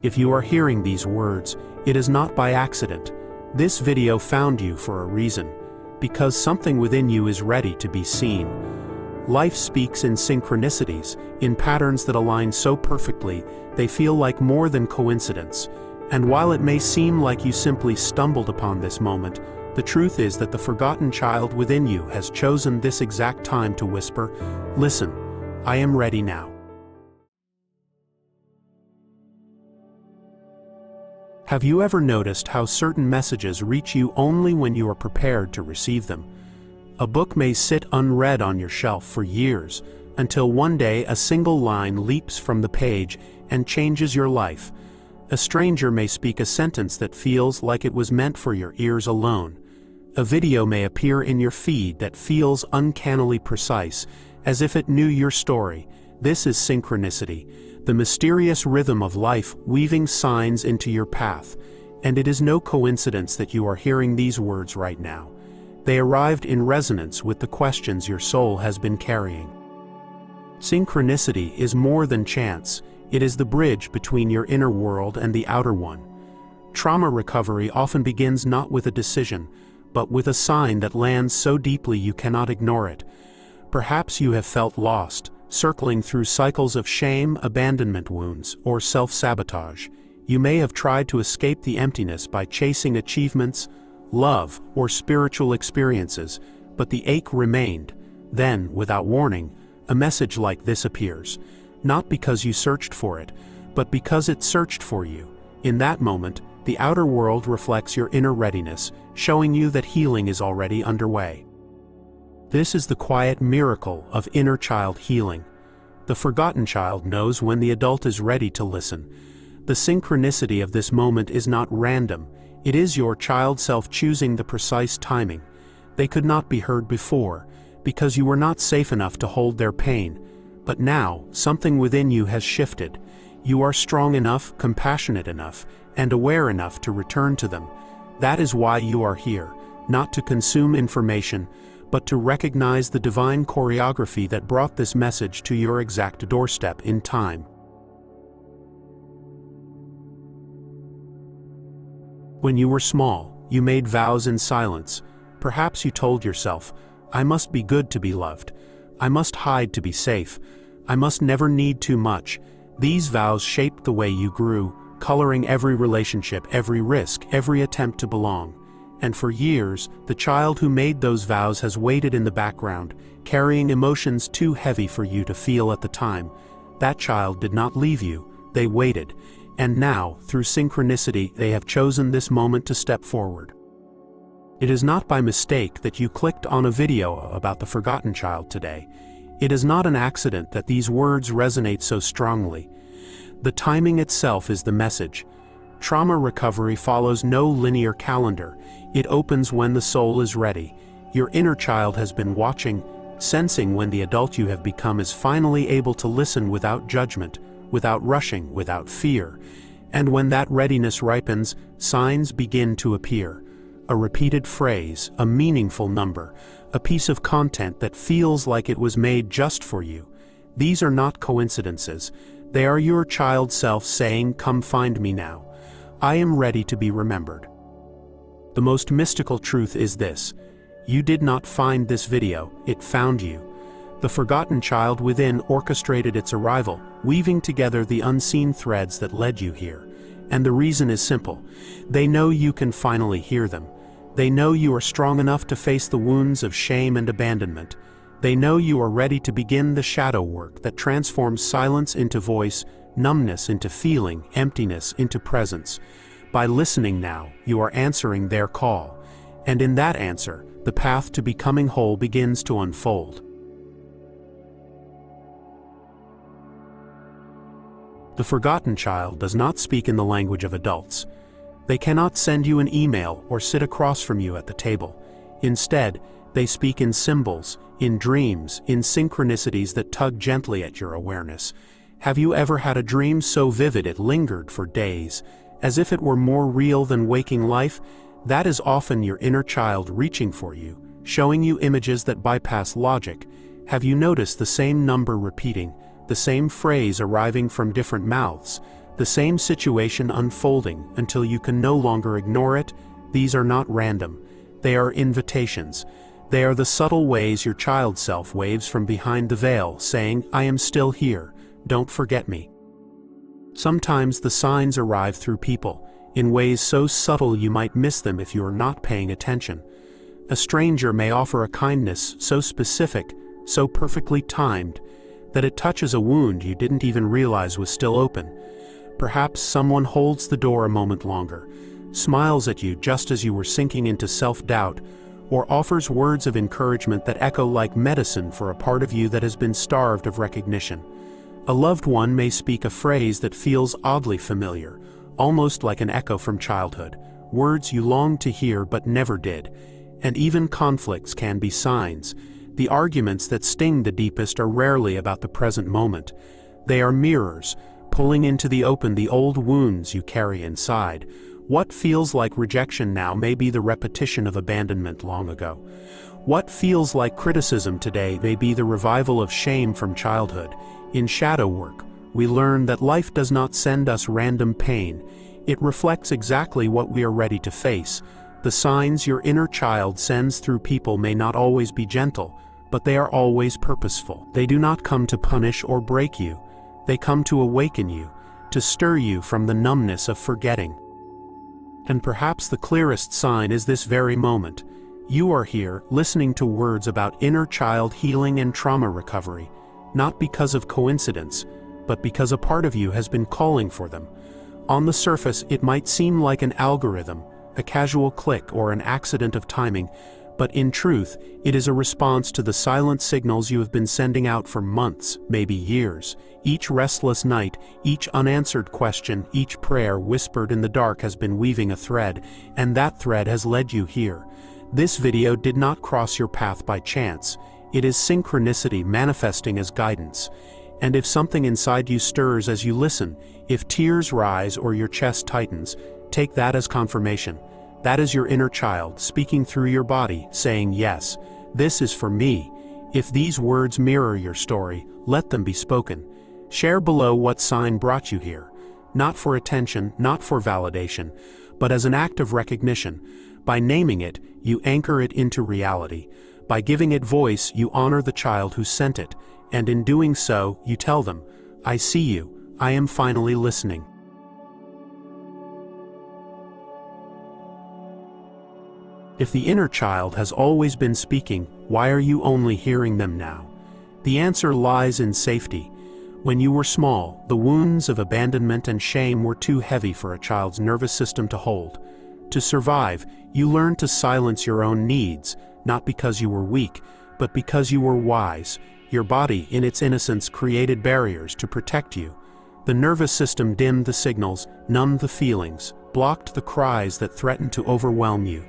If you are hearing these words, it is not by accident. This video found you for a reason, because something within you is ready to be seen. Life speaks in synchronicities, in patterns that align so perfectly, they feel like more than coincidence. And while it may seem like you simply stumbled upon this moment, the truth is that the forgotten child within you has chosen this exact time to whisper, "Listen, I am ready now." Have you ever noticed how certain messages reach you only when you are prepared to receive them? A book may sit unread on your shelf for years, until one day a single line leaps from the page and changes your life. A stranger may speak a sentence that feels like it was meant for your ears alone. A video may appear in your feed that feels uncannily precise, as if it knew your story. This is synchronicity, the mysterious rhythm of life weaving signs into your path. And it is no coincidence that you are hearing these words right now. They arrived in resonance with the questions your soul has been carrying. Synchronicity is more than chance. It is the bridge between your inner world and the outer one. Trauma recovery often begins not with a decision, but with a sign that lands so deeply you cannot ignore it. Perhaps you have felt lost, circling through cycles of shame, abandonment wounds, or self-sabotage. You may have tried to escape the emptiness by chasing achievements, love, or spiritual experiences, but the ache remained. Then, without warning, a message like this appears. Not because you searched for it, but because it searched for you. In that moment, the outer world reflects your inner readiness, showing you that healing is already underway. This is the quiet miracle of inner child healing. The forgotten child knows when the adult is ready to listen. The synchronicity of this moment is not random. It is your child self choosing the precise timing. They could not be heard before, because you were not safe enough to hold their pain. But now, something within you has shifted. You are strong enough, compassionate enough, and aware enough to return to them. That is why you are here, not to consume information, but to recognize the divine choreography that brought this message to your exact doorstep in time. When you were small, you made vows in silence. Perhaps you told yourself, "I must be good to be loved. I must hide to be safe. I must never need too much." These vows shaped the way you grew, coloring every relationship, every risk, every attempt to belong. And for years, the child who made those vows has waited in the background, carrying emotions too heavy for you to feel at the time. That child did not leave you, they waited. And now, through synchronicity, they have chosen this moment to step forward. It is not by mistake that you clicked on a video about the forgotten child today. It is not an accident that these words resonate so strongly. The timing itself is the message. Trauma recovery follows no linear calendar. It opens when the soul is ready. Your inner child has been watching, sensing when the adult you have become is finally able to listen without judgment, without rushing, without fear. And when that readiness ripens, signs begin to appear. A repeated phrase, a meaningful number, a piece of content that feels like it was made just for you. These are not coincidences. They are your child self saying, "Come find me now. I am ready to be remembered." The most mystical truth is this: you did not find this video, it found you. The forgotten child within orchestrated its arrival, weaving together the unseen threads that led you here. And the reason is simple. They know you can finally hear them. They know you are strong enough to face the wounds of shame and abandonment. They know you are ready to begin the shadow work that transforms silence into voice, numbness into feeling, emptiness into presence. By listening now, you are answering their call. And in that answer, the path to becoming whole begins to unfold. The forgotten child does not speak in the language of adults. They cannot send you an email or sit across from you at the table. Instead, they speak in symbols, in dreams, in synchronicities that tug gently at your awareness. Have you ever had a dream so vivid it lingered for days, as if it were more real than waking life? That is often your inner child reaching for you, showing you images that bypass logic. Have you noticed the same number repeating, the same phrase arriving from different mouths? the same situation unfolding until you can no longer ignore it. These are not random. They are invitations. They are the subtle ways your child self waves from behind the veil, saying, I am still here, don't forget me. Sometimes the signs arrive through people, in ways so subtle you might miss them if you are not paying attention. A stranger may offer a kindness so specific, so perfectly timed, that it touches a wound you didn't even realize was still open. Perhaps someone holds the door a moment longer, smiles at you just as you were sinking into self-doubt, or offers words of encouragement that echo like medicine for a part of you that has been starved of recognition. A loved one may speak a phrase that feels oddly familiar, almost like an echo from childhood, words you longed to hear but never did. And even conflicts can be signs. The arguments that sting the deepest are rarely about the present moment. They are mirrors, pulling into the open the old wounds you carry inside. What feels like rejection now may be the repetition of abandonment long ago. What feels like criticism today may be the revival of shame from childhood. In shadow work, we learn that life does not send us random pain. It reflects exactly what we are ready to face. The signs your inner child sends through people may not always be gentle, but they are always purposeful. They do not come to punish or break you. They come to awaken you, to stir you from the numbness of forgetting. And perhaps the clearest sign is this very moment. You are here, listening to words about inner child healing and trauma recovery, not because of coincidence, but because a part of you has been calling for them. On the surface, it might seem like an algorithm, a casual click or an accident of timing, but in truth, it is a response to the silent signals you have been sending out for months, maybe years. Each restless night, each unanswered question, each prayer whispered in the dark has been weaving a thread, and that thread has led you here. This video did not cross your path by chance. It is synchronicity manifesting as guidance. And if something inside you stirs as you listen, if tears rise or your chest tightens, take that as confirmation. That is your inner child speaking through your body, saying, yes, this is for me. If these words mirror your story, let them be spoken. Share below what sign brought you here, not for attention, not for validation, but as an act of recognition. By naming it, you anchor it into reality. By giving it voice, you honor the child who sent it, and in doing so, you tell them, I see you, I am finally listening. If the inner child has always been speaking, why are you only hearing them now? The answer lies in safety. When you were small, the wounds of abandonment and shame were too heavy for a child's nervous system to hold. To survive, you learned to silence your own needs, not because you were weak, but because you were wise. Your body, in its innocence, created barriers to protect you. The nervous system dimmed the signals, numbed the feelings, blocked the cries that threatened to overwhelm you.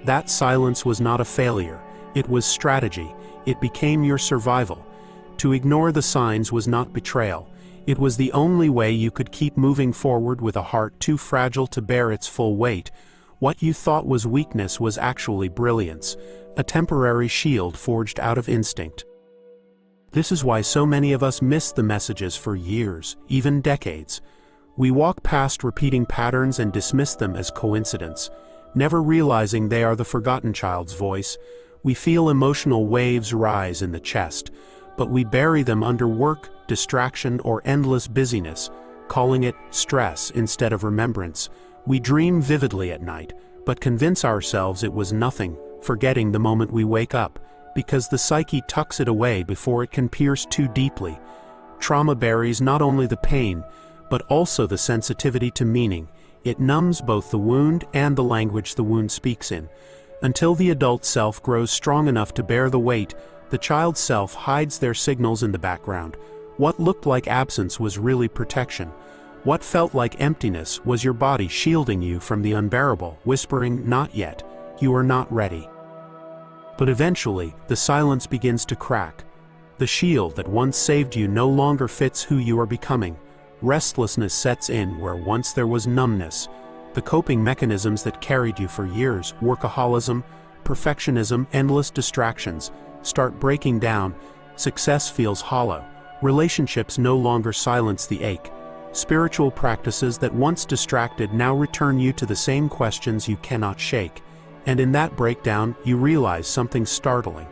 That silence was not a failure, it was strategy. It became your survival. To ignore the signs was not betrayal. It was the only way you could keep moving forward with a heart too fragile to bear its full weight. What you thought was weakness was actually brilliance, a temporary shield forged out of instinct. This is why so many of us miss the messages for years, even decades. We walk past repeating patterns and dismiss them as coincidence, never realizing they are the forgotten child's voice. We feel emotional waves rise in the chest, but we bury them under work, distraction, or endless busyness, calling it stress instead of remembrance. We dream vividly at night, but convince ourselves it was nothing, forgetting the moment we wake up, because the psyche tucks it away before it can pierce too deeply. Trauma buries not only the pain, but also the sensitivity to meaning. It numbs both the wound and the language the wound speaks in. Until the adult self grows strong enough to bear the weight, the child self hides their signals in the background. What looked like absence was really protection. What felt like emptiness was your body shielding you from the unbearable, whispering, not yet, you are not ready. But eventually, the silence begins to crack. The shield that once saved you no longer fits who you are becoming. Restlessness sets in where once there was numbness. The coping mechanisms that carried you for years, workaholism, perfectionism, endless distractions, start breaking down. Success feels hollow. Relationships no longer silence the ache. Spiritual practices that once distracted now return you to the same questions you cannot shake. And in that breakdown, you realize something startling.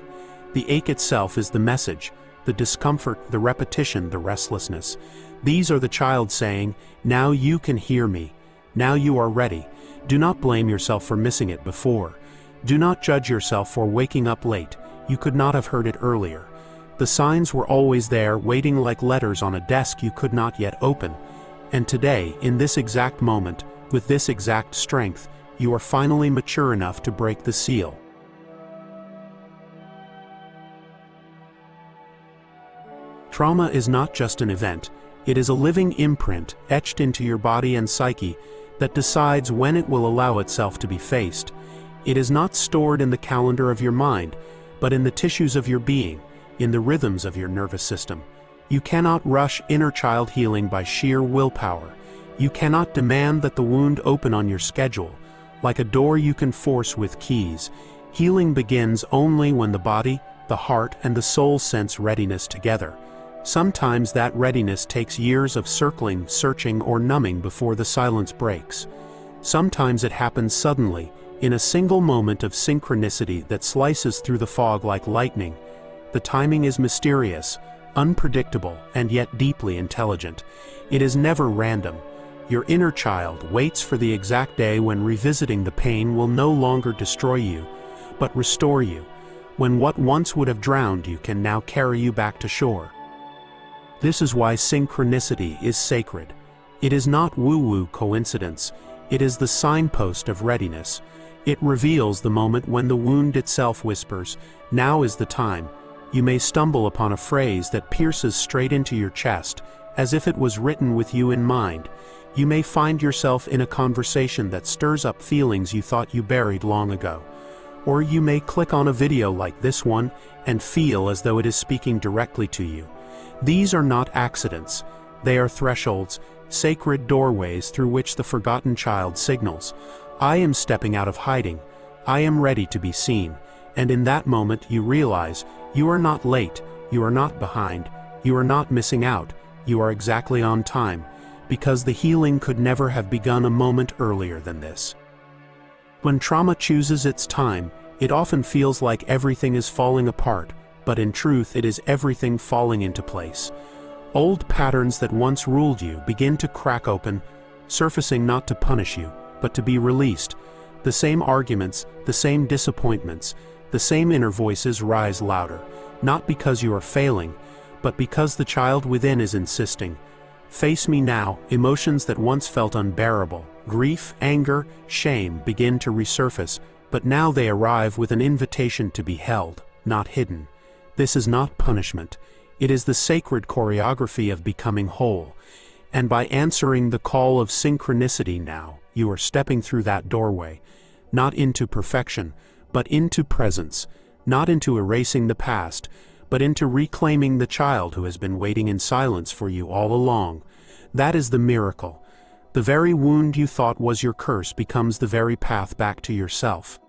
The ache itself is the message, the discomfort, the repetition, the restlessness. These are the child saying, "Now you can hear me. Now you are ready." Do not blame yourself for missing it before. Do not judge yourself for waking up late. You could not have heard it earlier. The signs were always there, waiting like letters on a desk you could not yet open. And today, in this exact moment, with this exact strength, you are finally mature enough to break the seal. Trauma is not just an event, it is a living imprint etched into your body and psyche that decides when it will allow itself to be faced. It is not stored in the calendar of your mind, but in the tissues of your being, in the rhythms of your nervous system. You cannot rush inner child healing by sheer willpower. You cannot demand that the wound open on your schedule, like a door you can force with keys. Healing begins only when the body, the heart, and the soul sense readiness together. Sometimes that readiness takes years of circling, searching, or numbing before the silence breaks. Sometimes it happens suddenly, in a single moment of synchronicity that slices through the fog like lightning. The timing is mysterious, unpredictable, and yet deeply intelligent. It is never random. Your inner child waits for the exact day when revisiting the pain will no longer destroy you, but restore you, when what once would have drowned you can now carry you back to shore. This is why synchronicity is sacred. It is not woo-woo coincidence. It is the signpost of readiness. It reveals the moment when the wound itself whispers, "Now is the time." You may stumble upon a phrase that pierces straight into your chest, as if it was written with you in mind. You may find yourself in a conversation that stirs up feelings you thought you buried long ago. Or you may click on a video like this one and feel as though it is speaking directly to you. These are not accidents. They are thresholds, sacred doorways through which the forgotten child signals, "I am stepping out of hiding. I am ready to be seen." And in that moment you realize, you are not late, you are not behind, you are not missing out, you are exactly on time, because the healing could never have begun a moment earlier than this. When trauma chooses its time, it often feels like everything is falling apart, but in truth it is everything falling into place. Old patterns that once ruled you begin to crack open, surfacing not to punish you, but to be released. The same arguments, the same disappointments, the same inner voices rise louder, not because you are failing, but because the child within is insisting. Face me now. Emotions that once felt unbearable, grief, anger, shame, begin to resurface, but now they arrive with an invitation to be held, not hidden. This is not punishment. It is the sacred choreography of becoming whole. And by answering the call of synchronicity now, you are stepping through that doorway, not into perfection, but into presence, not into erasing the past, but into reclaiming the child who has been waiting in silence for you all along. That is the miracle. The very wound you thought was your curse becomes the very path back to yourself.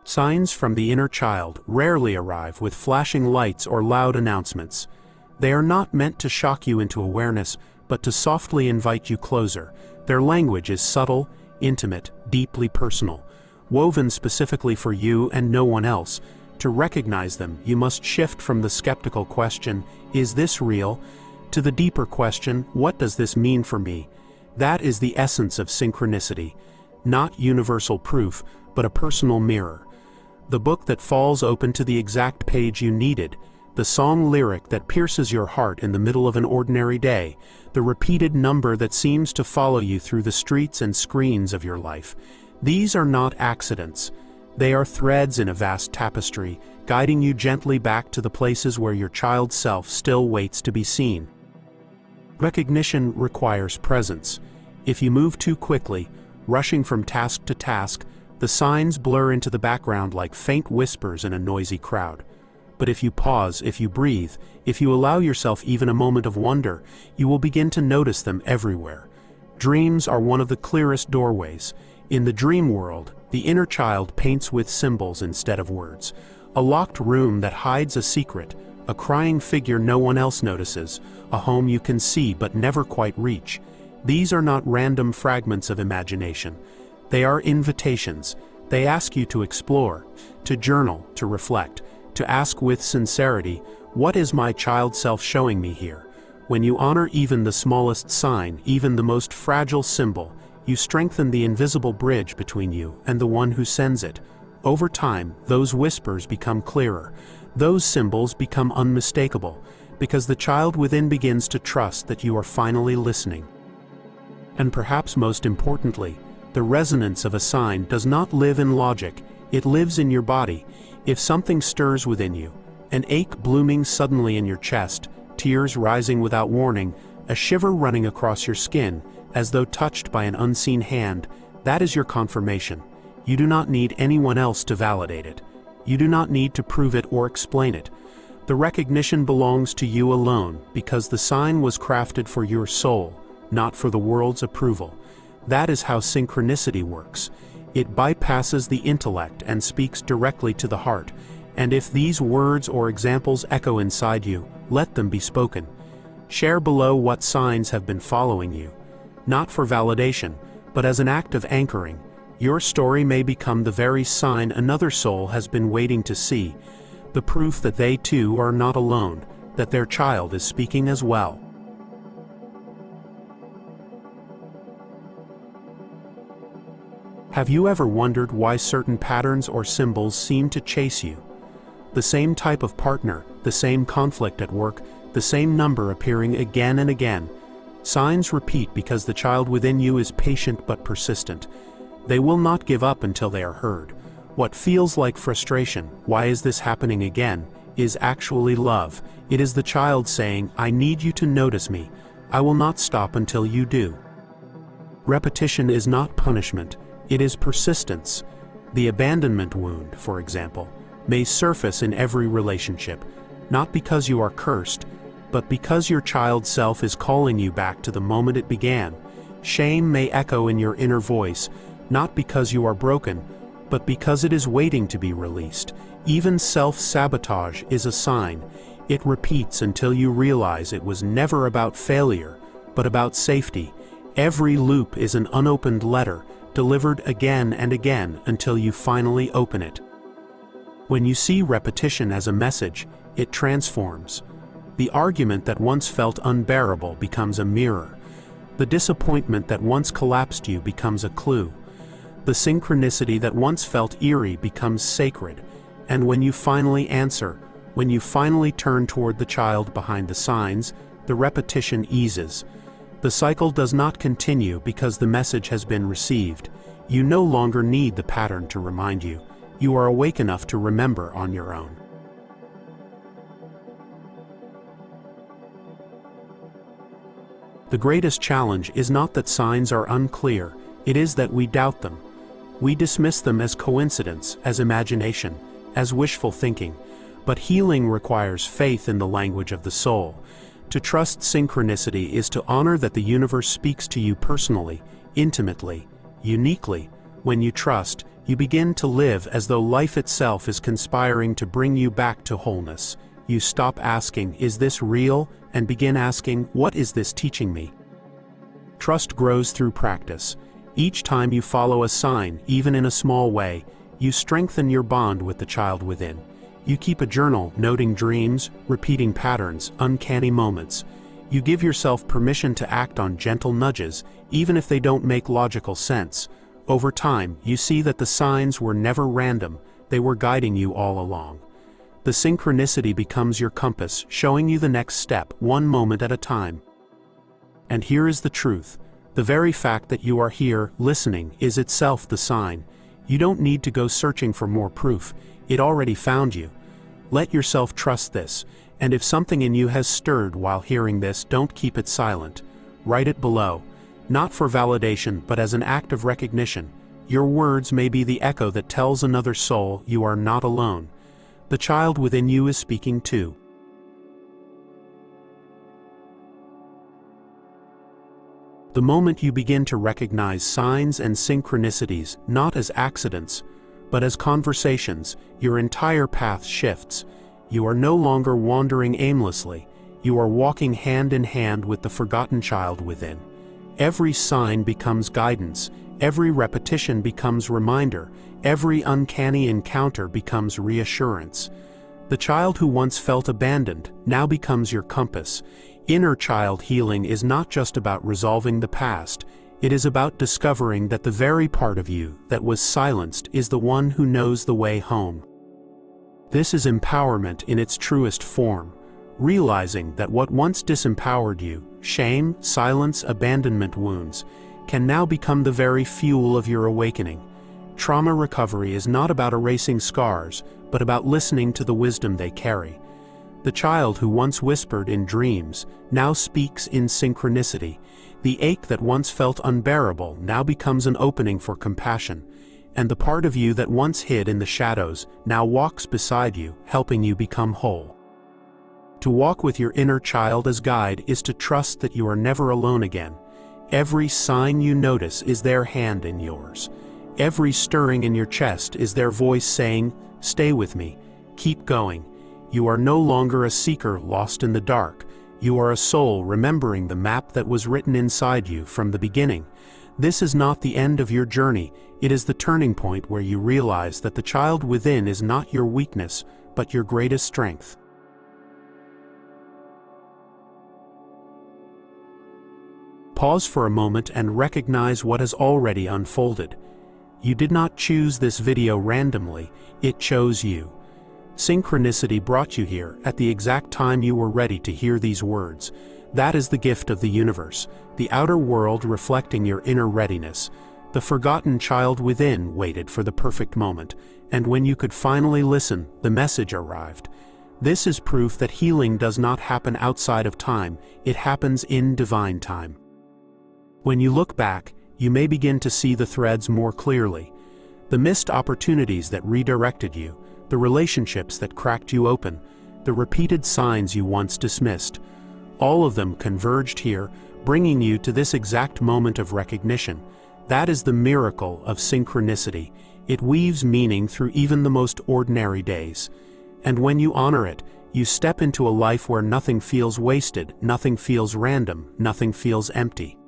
Signs from the inner child rarely arrive with flashing lights or loud announcements. They are not meant to shock you into awareness, but to softly invite you closer. Their language is subtle, intimate, deeply personal, woven specifically for you and no one else. To recognize them, you must shift from the skeptical question, "Is this real?" to the deeper question, "What does this mean for me?" That is the essence of synchronicity. Not universal proof, but a personal mirror. The book that falls open to the exact page you needed, the song lyric that pierces your heart in the middle of an ordinary day, the repeated number that seems to follow you through the streets and screens of your life. These are not accidents. They are threads in a vast tapestry, guiding you gently back to the places where your child self still waits to be seen. Recognition requires presence. If you move too quickly, rushing from task to task, the signs blur into the background like faint whispers in a noisy crowd. But if you pause, if you breathe, if you allow yourself even a moment of wonder, you will begin to notice them everywhere. Dreams are one of the clearest doorways. In the dream world, the inner child paints with symbols instead of words. A locked room that hides a secret, a crying figure no one else notices, a home you can see but never quite reach. These are not random fragments of imagination. They are invitations. They ask you to explore, to journal, to reflect, to ask with sincerity, what is my child self showing me here? When you honor even the smallest sign, even the most fragile symbol, you strengthen the invisible bridge between you and the one who sends it. Over time, those whispers become clearer. Those symbols become unmistakable, because the child within begins to trust that you are finally listening. And perhaps most importantly, the resonance of a sign does not live in logic, it lives in your body. If something stirs within you, an ache blooming suddenly in your chest, tears rising without warning, a shiver running across your skin, as though touched by an unseen hand, that is your confirmation. You do not need anyone else to validate it. You do not need to prove it or explain it. The recognition belongs to you alone, because the sign was crafted for your soul, not for the world's approval. That is how synchronicity works. It bypasses the intellect and speaks directly to the heart. And if these words or examples echo inside you, let them be spoken. Share below what signs have been following you. Not for validation, but as an act of anchoring. Your story may become the very sign another soul has been waiting to see, the proof that they too are not alone, that their child is speaking as well. Have you ever wondered why certain patterns or symbols seem to chase you? The same type of partner, the same conflict at work, the same number appearing again and again. Signs repeat because the child within you is patient but persistent. They will not give up until they are heard. What feels like frustration, why is this happening again, is actually love. It is the child saying, I need you to notice me. I will not stop until you do. Repetition is not punishment. It is persistence. The abandonment wound, for example, may surface in every relationship, not because you are cursed, but because your child self is calling you back to the moment it began. Shame may echo in your inner voice, not because you are broken, but because it is waiting to be released. Even self-sabotage is a sign. It repeats until you realize it was never about failure, but about safety. Every loop is an unopened letter, delivered again and again until you finally open it. When you see repetition as a message, it transforms. The argument that once felt unbearable becomes a mirror. The disappointment that once collapsed you becomes a clue. The synchronicity that once felt eerie becomes sacred. And when you finally answer, when you finally turn toward the child behind the signs, the repetition eases. The cycle does not continue because the message has been received. You no longer need the pattern to remind you. You are awake enough to remember on your own. The greatest challenge is not that signs are unclear, it is that we doubt them. We dismiss them as coincidence, as imagination, as wishful thinking. But healing requires faith in the language of the soul. To trust synchronicity is to honor that the universe speaks to you personally, intimately, uniquely. When you trust, you begin to live as though life itself is conspiring to bring you back to wholeness. You stop asking, is this real? And begin asking, what is this teaching me? Trust grows through practice. Each time you follow a sign, even in a small way, you strengthen your bond with the child within. You keep a journal, noting dreams, repeating patterns, uncanny moments. You give yourself permission to act on gentle nudges, even if they don't make logical sense. Over time, you see that the signs were never random, they were guiding you all along. The synchronicity becomes your compass, showing you the next step, one moment at a time. And here is the truth. The very fact that you are here, listening, is itself the sign. You don't need to go searching for more proof. It already found you. Let yourself trust this, and if something in you has stirred while hearing this, don't keep it silent. Write it below, not for validation but as an act of recognition. Your words may be the echo that tells another soul you are not alone. The child within you is speaking too. The moment you begin to recognize signs and synchronicities not as accidents, but as conversations, your entire path shifts. You are no longer wandering aimlessly. You are walking hand in hand with the forgotten child within. Every sign becomes guidance. Every repetition becomes reminder. Every uncanny encounter becomes reassurance. The child who once felt abandoned now becomes your compass. Inner child healing is not just about resolving the past. It is about discovering that the very part of you that was silenced is the one who knows the way home. This is empowerment in its truest form, realizing that what once disempowered you, shame, silence, abandonment wounds, can now become the very fuel of your awakening. Trauma recovery is not about erasing scars, but about listening to the wisdom they carry. The child who once whispered in dreams now speaks in synchronicity. The ache that once felt unbearable now becomes an opening for compassion. And the part of you that once hid in the shadows now walks beside you, helping you become whole. To walk with your inner child as guide is to trust that you are never alone again. Every sign you notice is their hand in yours. Every stirring in your chest is their voice saying, "Stay with me, keep going." You are no longer a seeker lost in the dark. You are a soul remembering the map that was written inside you from the beginning. This is not the end of your journey. It is the turning point where you realize that the child within is not your weakness, but your greatest strength. Pause for a moment and recognize what has already unfolded. You did not choose this video randomly, it chose you. Synchronicity brought you here at the exact time you were ready to hear these words. That is the gift of the universe, the outer world reflecting your inner readiness. The forgotten child within waited for the perfect moment, and when you could finally listen, the message arrived. This is proof that healing does not happen outside of time, it happens in divine time. When you look back, you may begin to see the threads more clearly. The missed opportunities that redirected you, the relationships that cracked you open, the repeated signs you once dismissed. All of them converged here, bringing you to this exact moment of recognition. That is the miracle of synchronicity. It weaves meaning through even the most ordinary days. And when you honor it, you step into a life where nothing feels wasted, nothing feels random, nothing feels empty.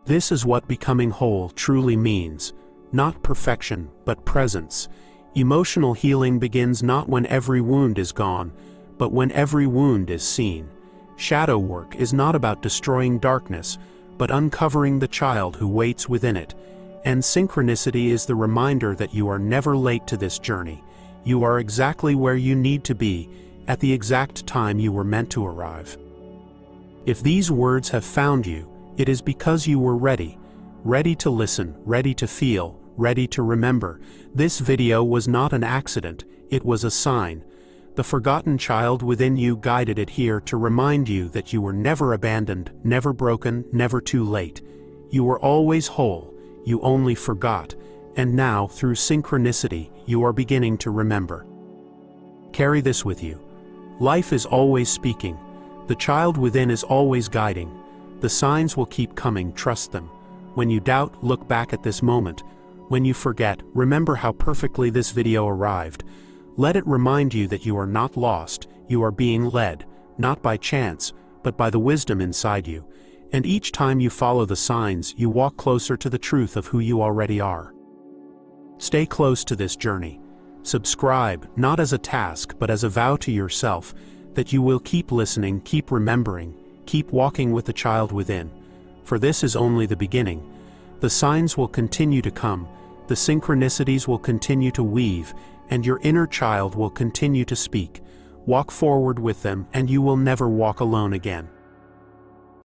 This is what becoming whole truly means. Not perfection, but presence. Emotional healing begins not when every wound is gone, but when every wound is seen. Shadow work is not about destroying darkness, but uncovering the child who waits within it. And synchronicity is the reminder that you are never late to this journey. You are exactly where you need to be, at the exact time you were meant to arrive. If these words have found you, it is because you were ready. Ready to listen, ready to feel, ready to remember. This video was not an accident, it was a sign. The forgotten child within you guided it here to remind you that you were never abandoned, never broken, never too late. You were always whole, you only forgot, and now, through synchronicity, you are beginning to remember. Carry this with you. Life is always speaking. The child within is always guiding. The signs will keep coming, trust them. When you doubt, look back at this moment. When you forget, remember how perfectly this video arrived. Let it remind you that you are not lost, you are being led, not by chance, but by the wisdom inside you. And each time you follow the signs, you walk closer to the truth of who you already are. Stay close to this journey. Subscribe, not as a task, but as a vow to yourself, that you will keep listening, keep remembering, keep walking with the child within. For this is only the beginning. The signs will continue to come, the synchronicities will continue to weave, and your inner child will continue to speak. Walk forward with them, and you will never walk alone again.